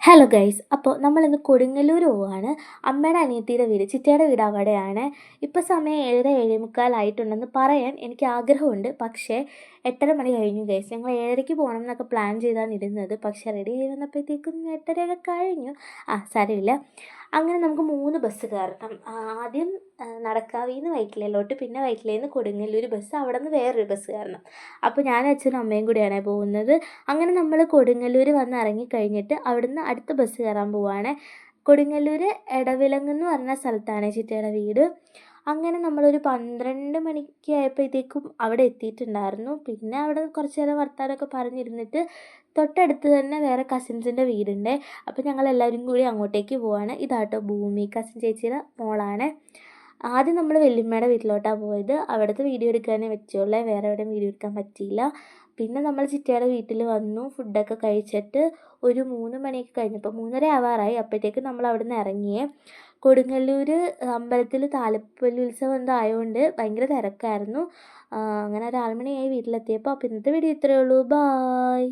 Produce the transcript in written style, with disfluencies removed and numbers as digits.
Hello guys, അപ്പോൾ നമ്മളിന്ന് കൊടുങ്ങല്ലൂർ പോവാണ്. അമ്മയുടെ അനിയത്തിയുടെ വീട്, ചിറ്റയുടെ വീട് അവിടെയാണ്. ഇപ്പോൾ സമയം 7:30 ആയിട്ടുണ്ടെന്ന് പറയാൻ എനിക്ക് ആഗ്രഹമുണ്ട്. പക്ഷേ 8:30 മണി കഴിഞ്ഞു ഗൈസ്. ഞങ്ങൾ 7:30 പോകണം എന്നൊക്കെ പ്ലാൻ ചെയ്താണ് ഇരുന്നത്. പക്ഷേ റെഡി ആയി വന്നപ്പോഴത്തേക്കും 8:30 കഴിഞ്ഞു. സാരമില്ല. അങ്ങനെ നമുക്ക് 3 ബസ് കയറണം. ആദ്യം നടക്കാവിൽ നിന്ന് വൈറ്റിലയിലോട്ട്, പിന്നെ വൈറ്റിലയിൽ നിന്ന് കൊടുങ്ങല്ലൂർ ബസ്, അവിടെ നിന്ന് വേറൊരു ബസ് കയറണം. അപ്പോൾ ഞാനും അച്ഛനും അമ്മയും കൂടിയാണ് പോകുന്നത്. അങ്ങനെ നമ്മൾ കൊടുങ്ങല്ലൂർ വന്ന് ഇറങ്ങിക്കഴിഞ്ഞിട്ട് അവിടുന്ന് അടുത്ത ബസ് കയറാൻ പോവുകയാണ്. കൊടുങ്ങല്ലൂർ എടവിലങ്ങ് എന്ന് പറഞ്ഞ സ്ഥലത്താണ് ചിറ്റയുടെ വീട്. അങ്ങനെ നമ്മളൊരു 12 മണിക്ക് ആയപ്പോഴത്തേക്കും അവിടെ എത്തിയിട്ടുണ്ടായിരുന്നു. പിന്നെ അവിടെ കുറച്ച് നേരം വർത്താനമൊക്കെ പറഞ്ഞിരുന്നിട്ട് തൊട്ടടുത്ത് തന്നെ വേറെ കസിൻസിൻ്റെ വീടുണ്ട്. അപ്പോൾ ഞങ്ങളെല്ലാവരും കൂടി അങ്ങോട്ടേക്ക് പോവാണ്. ഇതാട്ടോ ഭൂമി, കസിൻ ചേച്ചിയുടെ മോളാണ്. ആദ്യം നമ്മൾ വല്യമ്മയുടെ വീട്ടിലോട്ടാണ് പോയത്. അവിടുത്തെ വീഡിയോ എടുക്കാനേ പറ്റുള്ളൂ, വേറെ എവിടെയും വീഡിയോ എടുക്കാൻ പറ്റിയില്ല. പിന്നെ നമ്മൾ ചിറ്റയുടെ വീട്ടിൽ വന്നു. ഫുഡൊക്കെ കഴിച്ചിട്ട് ഒരു 3 മണിയൊക്കെ കഴിഞ്ഞപ്പോൾ 3:30 ആവാറായി. അപ്പോഴത്തേക്ക് നമ്മൾ അവിടെ നിന്ന് ഇറങ്ങിയേ. കൊടുങ്ങല്ലൂർ അമ്പലത്തിൽ താലപ്പൊലി എന്തോ ആയതുകൊണ്ട് ഭയങ്കര തിരക്കായിരുന്നു. അങ്ങനെ ഒരു 6 മണിയായി വീട്ടിലെത്തിയപ്പോൾ. അപ്പോൾ ഇന്നത്തെ വീഡിയോ ഇത്രയേ ഉള്ളൂ. ബായ്.